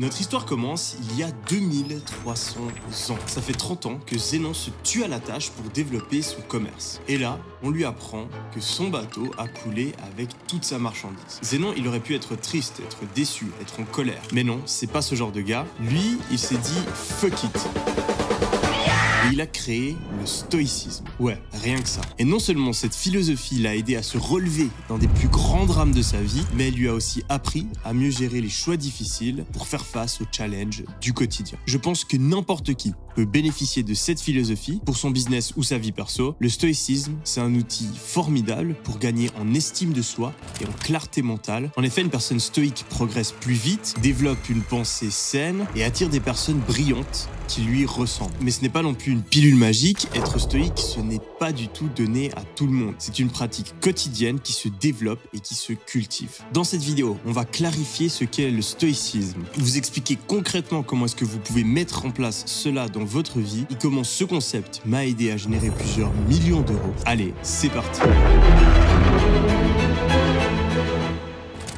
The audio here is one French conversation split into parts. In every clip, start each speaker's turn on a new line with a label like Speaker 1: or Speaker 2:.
Speaker 1: Notre histoire commence il y a 2300 ans. Ça fait 30 ans que Zénon se tue à la tâche pour développer son commerce. Et là, on lui apprend que son bateau a coulé avec toute sa marchandise. Zénon, il aurait pu être triste, être déçu, être en colère. Mais non, c'est pas ce genre de gars. Lui, il s'est dit « fuck it ». Et il a créé le stoïcisme. Ouais, rien que ça. Et non seulement cette philosophie l'a aidé à se relever dans des plus grands drames de sa vie, mais elle lui a aussi appris à mieux gérer les choix difficiles pour faire face aux challenges du quotidien. Je pense que n'importe qui peut bénéficier de cette philosophie pour son business ou sa vie perso. Le stoïcisme, c'est un outil formidable pour gagner en estime de soi et en clarté mentale. En effet, une personne stoïque progresse plus vite, développe une pensée saine et attire des personnes brillantes qui lui ressemblent. Mais ce n'est pas non plus une pilule magique. Être stoïque, ce n'est pas du tout donné à tout le monde. C'est une pratique quotidienne qui se développe et qui se cultive. Dans cette vidéo, on va clarifier ce qu'est le stoïcisme, vous expliquer concrètement comment est-ce que vous pouvez mettre en place cela dans votre vie et comment ce concept m'a aidé à générer plusieurs millions d'euros. Allez, c'est parti.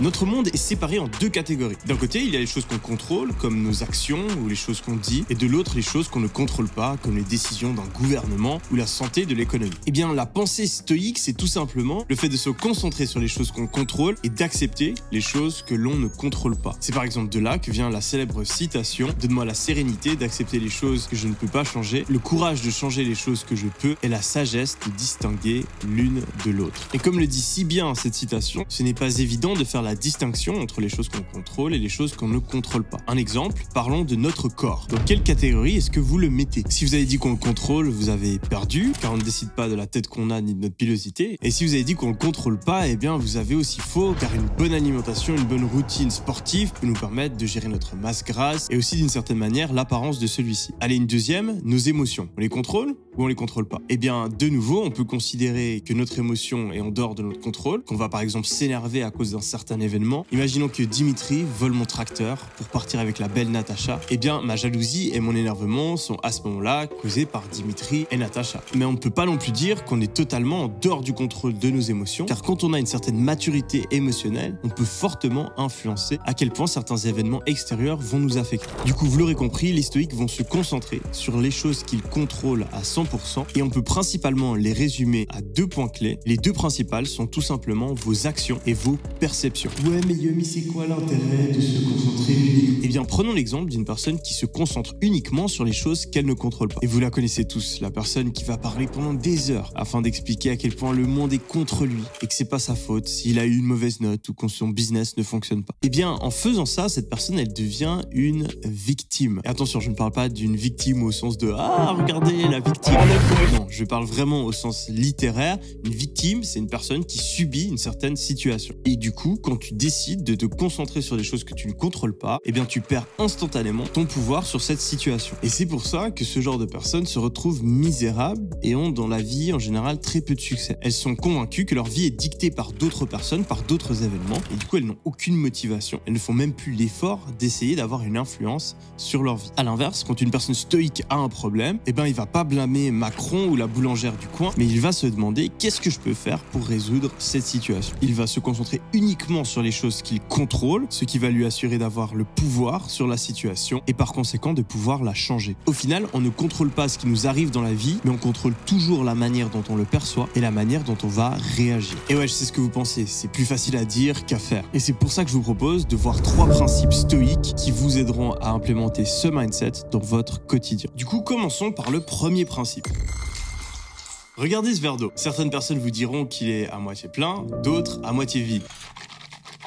Speaker 1: Notre monde est séparé en deux catégories. D'un côté, il y a les choses qu'on contrôle, comme nos actions ou les choses qu'on dit, et de l'autre, les choses qu'on ne contrôle pas, comme les décisions d'un gouvernement ou la santé de l'économie. Eh bien, la pensée stoïque, c'est tout simplement le fait de se concentrer sur les choses qu'on contrôle et d'accepter les choses que l'on ne contrôle pas. C'est par exemple de là que vient la célèbre citation « Donne-moi la sérénité d'accepter les choses que je ne peux pas changer, le courage de changer les choses que je peux et la sagesse de distinguer l'une de l'autre. » Et comme le dit si bien cette citation, ce n'est pas évident de faire la distinction entre les choses qu'on contrôle et les choses qu'on ne contrôle pas. Un exemple, parlons de notre corps. Dans quelle catégorie est-ce que vous le mettez? Si vous avez dit qu'on le contrôle, vous avez perdu, car on ne décide pas de la tête qu'on a ni de notre pilosité. Et si vous avez dit qu'on le contrôle pas, eh bien vous avez aussi faux, car une bonne alimentation, une bonne routine sportive peut nous permettre de gérer notre masse grasse et aussi d'une certaine manière l'apparence de celui-ci. Allez, une deuxième, nos émotions. On les contrôle ou on les contrôle pas? Eh bien, de nouveau, on peut considérer que notre émotion est en dehors de notre contrôle, qu'on va par exemple s'énerver à cause d'un certain événement. Imaginons que Dimitri vole mon tracteur pour partir avec la belle Natacha. Eh bien, ma jalousie et mon énervement sont à ce moment-là causés par Dimitri et Natacha. Mais on ne peut pas non plus dire qu'on est totalement en dehors du contrôle de nos émotions, car quand on a une certaine maturité émotionnelle, on peut fortement influencer à quel point certains événements extérieurs vont nous affecter. Du coup, vous l'aurez compris, les stoïques vont se concentrer sur les choses qu'ils contrôlent à 100% et on peut principalement les résumer à deux points clés. Les deux principales sont tout simplement vos actions et vos perceptions. Ouais, mais Yumi, c'est quoi l'intérêt de se concentrer uniquement? Eh bien, prenons l'exemple d'une personne qui se concentre uniquement sur les choses qu'elle ne contrôle pas. Et vous la connaissez tous, la personne qui va parler pendant des heures afin d'expliquer à quel point le monde est contre lui et que c'est pas sa faute s'il a eu une mauvaise note ou que son business ne fonctionne pas. Eh bien, en faisant ça, cette personne, elle devient une victime. Et attention, je ne parle pas d'une victime au sens de « Ah, regardez, la victime !» Non, je parle vraiment au sens littéraire. Une victime, c'est une personne qui subit une certaine situation. Et du coup, quand tu décides de te concentrer sur des choses que tu ne contrôles pas, eh bien tu perds instantanément ton pouvoir sur cette situation. Et c'est pour ça que ce genre de personnes se retrouvent misérables et ont dans la vie en général très peu de succès. Elles sont convaincues que leur vie est dictée par d'autres personnes, par d'autres événements, et du coup elles n'ont aucune motivation. Elles ne font même plus l'effort d'essayer d'avoir une influence sur leur vie. À l'inverse, quand une personne stoïque a un problème, eh ben il va pas blâmer Macron ou la boulangère du coin, mais il va se demander qu'est-ce que je peux faire pour résoudre cette situation. Il va se concentrer uniquement sur les choses qu'il contrôle, ce qui va lui assurer d'avoir le pouvoir sur la situation et par conséquent de pouvoir la changer. Au final, on ne contrôle pas ce qui nous arrive dans la vie, mais on contrôle toujours la manière dont on le perçoit et la manière dont on va réagir. Et ouais, je sais ce que vous pensez, c'est plus facile à dire qu'à faire. Et c'est pour ça que je vous propose de voir 3 principes stoïques qui vous aideront à implémenter ce mindset dans votre quotidien. Du coup, commençons par le premier principe. Regardez ce verre d'eau. Certaines personnes vous diront qu'il est à moitié plein, d'autres à moitié vide.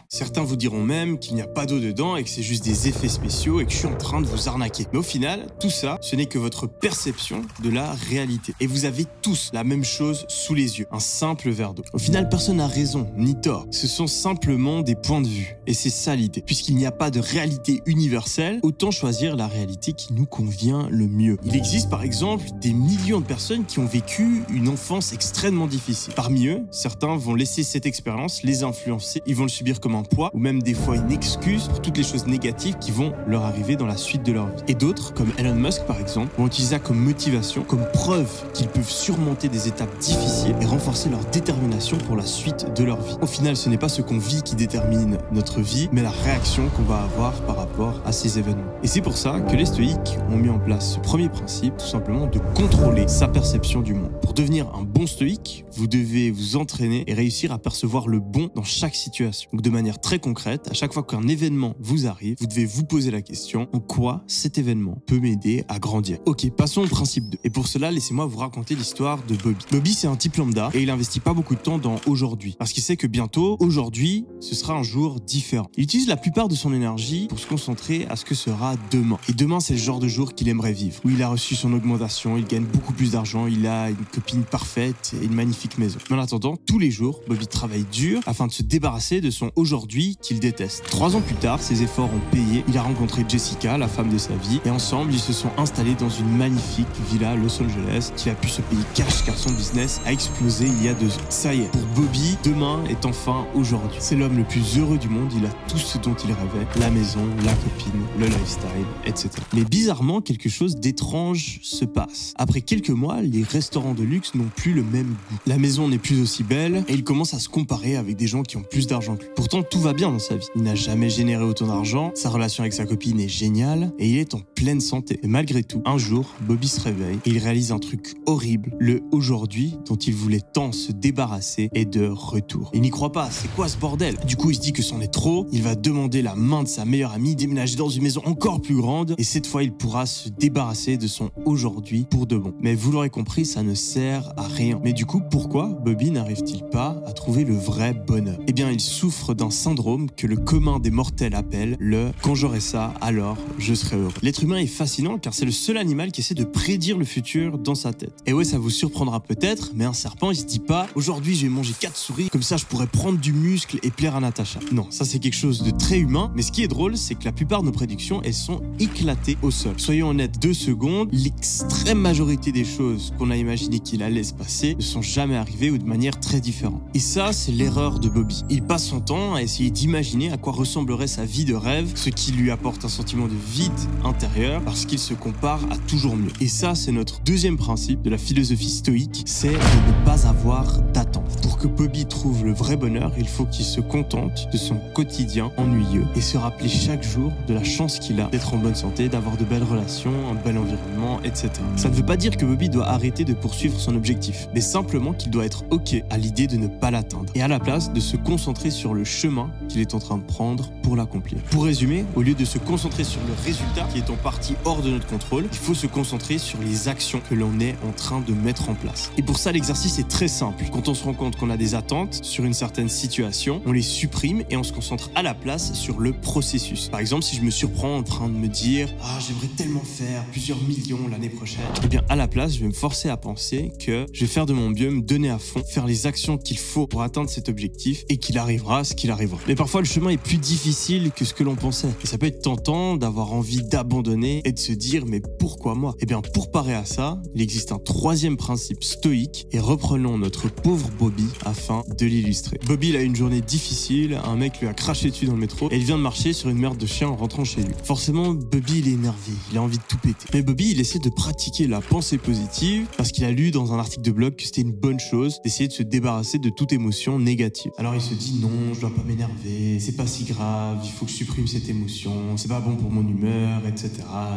Speaker 1: Certains vous diront même qu'il n'y a pas d'eau dedans et que c'est juste des effets spéciaux et que je suis en train de vous arnaquer. Mais au final, tout ça, ce n'est que votre perception de la réalité. Et vous avez tous la même chose sous les yeux, un simple verre d'eau. Au final, personne n'a raison ni tort. Ce sont simplement des points de vue. Et c'est ça l'idée. Puisqu'il n'y a pas de réalité universelle, autant choisir la réalité qui nous convient le mieux. Il existe par exemple des millions de personnes qui ont vécu une enfance extrêmement difficile. Parmi eux, certains vont laisser cette expérience les influencer. Ils vont le subir comme un poids ou même des fois une excuse pour toutes les choses négatives qui vont leur arriver dans la suite de leur vie. Et d'autres, comme Elon Musk par exemple, vont utiliser ça comme motivation, comme preuve qu'ils peuvent surmonter des étapes difficiles et renforcer leur détermination pour la suite de leur vie. Au final, ce n'est pas ce qu'on vit qui détermine notre vie, mais la réaction qu'on va avoir par rapport à ces événements. Et c'est pour ça que les stoïques ont mis en place ce premier principe, tout simplement de contrôler sa perception du monde. Pour devenir un bon stoïque, vous devez vous entraîner et réussir à percevoir le bon dans chaque situation. Donc de manière très concrète, à chaque fois qu'un événement vous arrive, vous devez vous poser la question en quoi cet événement peut m'aider à grandir. Ok, passons au principe 2. Et pour cela, laissez-moi vous raconter l'histoire de Bobby. Bobby, c'est un type lambda et il investit pas beaucoup de temps dans aujourd'hui parce qu'il sait que bientôt, aujourd'hui, ce sera un jour différent. Il utilise la plupart de son énergie pour se concentrer à ce que sera demain. Et demain, c'est le genre de jour qu'il aimerait vivre, où il a reçu son augmentation, il gagne beaucoup plus d'argent, il a une copine parfaite et une magnifique maison. Mais en attendant, tous les jours, Bobby travaille dur afin de se débarrasser de son aujourd'hui qu'il déteste. 3 ans plus tard, ses efforts ont payé. Il a rencontré Jessica, la femme de sa vie, et ensemble, ils se sont installés dans une magnifique villa à Los Angeles qu'il a pu se payer cash car son business a explosé il y a 2 ans. Ça y est, pour Bobby, demain est enfin aujourd'hui. C'est l'homme le plus heureux du monde, il a tout ce dont il rêvait, la maison, la copine, le lifestyle, etc. Mais bizarrement, quelque chose d'étrange se passe. Après quelques mois, les restaurants de luxe n'ont plus le même goût. La maison n'est plus aussi belle et il commence à se comparer avec des gens qui ont plus d'argent que lui. Pourtant, tout va bien dans sa vie. Il n'a jamais généré autant d'argent, sa relation avec sa copine est géniale et il est en pleine santé. Et malgré tout, un jour, Bobby se réveille et il réalise un truc horrible. Le aujourd'hui dont il voulait tant se débarrasser est de retour. Il n'y croit pas, c'est quoi ce bordel? Du coup, il se dit que c'en est trop, il va demander la main de sa meilleure amie, déménager dans une maison encore plus grande et cette fois, il pourra se débarrasser de son aujourd'hui pour de bon. Mais vous l'aurez compris, ça ne sert à rien. Mais du coup, pourquoi Bobby n'arrive-t-il pas à trouver le vrai bonheur? Eh bien, il souffre d'un syndrome que le commun des mortels appelle le « quand j'aurai ça, alors je serai heureux ». L'être humain est fascinant car c'est le seul animal qui essaie de prédire le futur dans sa tête. Et ouais, ça vous surprendra peut-être, mais un serpent, il se dit pas « aujourd'hui, je vais manger 4 souris, comme ça je pourrais prendre du muscle et plaire à Natacha ». Non, ça c'est quelque chose de très humain, mais ce qui est drôle, c'est que la plupart de nos prédictions, elles sont éclatées au sol. Soyons honnêtes 2 secondes, l'extrême majorité des choses qu'on a imaginé qu'il allait se passer ne sont jamais arrivées ou de manière très différente. Et ça, c'est l'erreur de Bobby. Il passe son temps à essayer d'imaginer à quoi ressemblerait sa vie de rêve, ce qui lui apporte un sentiment de vide intérieur parce qu'il se compare à toujours mieux. Et ça, c'est notre deuxième principe de la philosophie stoïque, c'est de ne pas avoir d'attente. Pour que Bobby trouve le vrai bonheur, il faut qu'il se contente de son quotidien ennuyeux et se rappeler chaque jour de la chance qu'il a d'être en bonne santé, d'avoir de belles relations, un bel environnement, etc. Ça ne veut pas dire que Bobby doit arrêter de poursuivre son objectif, mais simplement qu'il doit être ok à l'idée de ne pas l'atteindre et à la place de se concentrer sur le chemin qu'il est en train de prendre pour l'accomplir. Pour résumer, au lieu de se concentrer sur le résultat qui est en partie hors de notre contrôle, il faut se concentrer sur les actions que l'on est en train de mettre en place. Et pour ça, l'exercice est très simple. Quand on se rend compte qu'on a des attentes sur une certaine situation, on les supprime et on se concentre à la place sur le processus. Par exemple, si je me surprends en train de me dire « Ah, j'aimerais tellement faire plusieurs millions l'année prochaine », eh bien à la place, je vais me forcer à penser que je vais faire de mon mieux, me donner à fond, faire les actions qu'il faut pour atteindre cet objectif et qu'il arrivera ce qu'il arrivera. Mais parfois, le chemin est plus difficile que ce que l'on pensait. Et ça peut être tentant d'avoir envie d'abandonner et de se dire « Mais pourquoi moi ?» Eh bien, pour parer à ça, il existe un 3e principe stoïque et reprenons notre pauvre Bobby afin de l'illustrer. Bobby, il a une journée difficile, un mec lui a craché dessus dans le métro et il vient de marcher sur une merde de chien en rentrant chez lui. Forcément, Bobby, il est énervé, il a envie de tout péter. Mais Bobby, il essaie de pratiquer la pensée positive parce qu'il a lu dans un article de blog que c'était une bonne chose d'essayer de se débarrasser de toute émotion négative. Alors il se dit non, je dois pas m'énerver, c'est pas si grave, il faut que je supprime cette émotion, c'est pas bon pour mon humeur, etc.,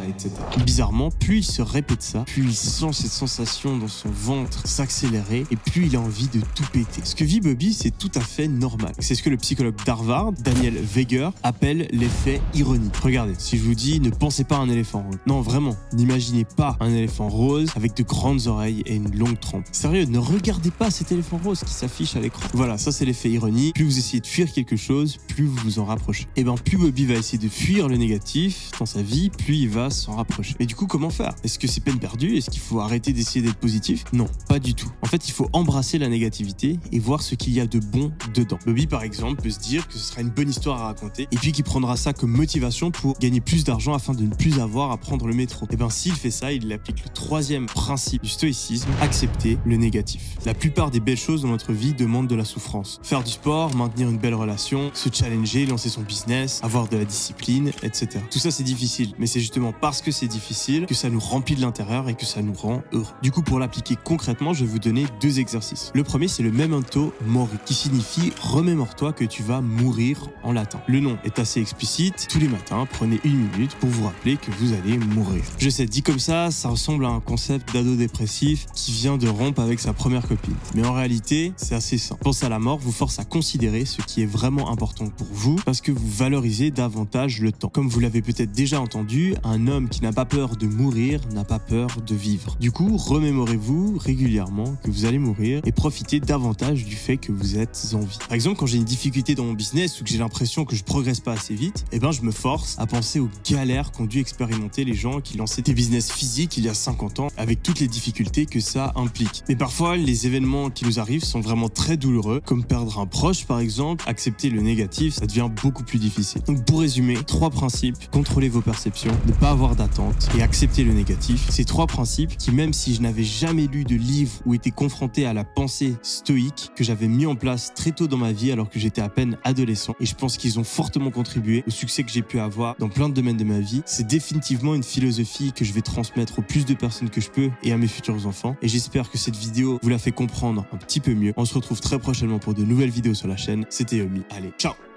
Speaker 1: etc. Bizarrement, plus il se répète ça, plus il sent cette sensation dans son ventre s'accélérer et plus il a envie de tout péter. Ce que vit Bobby, c'est tout à fait normal. C'est ce que le psychologue d'Harvard, Daniel Weger, appelle l'effet ironie. Regardez, si je vous dis ne pensez pas à un éléphant rose. Non, vraiment, n'imaginez pas un éléphant rose avec de grandes oreilles et une longue trompe. Sérieux, ne regardez pas cet éléphant rose qui s'affiche à l'écran. Voilà, ça c'est l'effet ironie. Plus vous essayez de fuir quelque chose, plus vous vous en rapprochez. Et bien plus Bobby va essayer de fuir le négatif, dans sa vie, plus il va s'en rapprocher. Mais du coup, comment faire? Est-ce que c'est peine perdue? Est-ce qu'il faut arrêter d'essayer d'être positif? Non, pas du tout. En fait, il faut embrasser la négativité et voir ce qu'il y a de bon dedans. Bobby, par exemple, peut se dire que ce sera une bonne histoire à raconter et puis qu'il prendra ça comme motivation pour gagner plus d'argent afin de ne plus avoir à prendre le métro. Et bien, s'il fait ça, il applique le troisième principe du stoïcisme, accepter le négatif. La plupart des belles choses dans notre vie demandent de la souffrance. Faire du sport, maintenir une belle relation, se challenger, lancer son business, avoir de la discipline, etc. Tout ça, c'est difficile, mais c'est justement parce que c'est difficile que ça nous remplit de l'intérieur et que ça nous rend heureux. Du coup, pour l'appliquer concrètement, je vais vous donner 2 exercices. Le premier, c'est le memento mori, qui signifie remémore-toi que tu vas mourir en latin. Le nom est assez explicite. Tous les matins, prenez 1 minute pour vous rappeler que vous allez mourir. Je sais, dit comme ça ressemble à un concept d'ado dépressif qui vient de rompre avec sa première copine. Mais en réalité, c'est assez simple. Penser à la mort vous force à considérer ce qui est vraiment important pour vous parce que vous valorisez davantage le temps. Comme vous l'avez peut-être déjà entendu, un homme qui n'a pas peur de mourir n'a pas peur de vivre. Du coup, remémorez-vous régulièrement que vous allez mourir et profitez davantage du fait que vous êtes en vie. Par exemple, quand j'ai une difficulté dans mon business ou que j'ai l'impression que je progresse pas assez vite, je me force à penser aux galères qu'ont dû expérimenter les gens qui lançaient des business physiques il y a 50 ans avec toutes les difficultés que ça implique. Mais parfois, les événements qui nous arrivent sont vraiment très douloureux, comme perdre un proche par exemple. Accepter le négatif, ça devient beaucoup plus difficile. Donc pour résumer, 3 principes: contrôler vos perceptions, ne pas avoir d'attente et accepter le négatif. Ces 3 principes qui, même si je n'avais jamais lu de livre ou été confronté à la pensée stoïque, que j'avais mis en place très tôt dans ma vie alors que j'étais à peine adolescent, et je pense qu'ils ont fortement contribué au succès que j'ai pu avoir dans plein de domaines de ma vie. C'est définitivement une philosophie que je vais transmettre au plus de personnes que je peux et à mes futurs enfants, et j'espère que cette vidéo vous la fait comprendre un petit peu mieux. On se retrouve très prochainement pour de nouvelles vidéos sur la chaîne. C'était Yomi. Allez, ciao!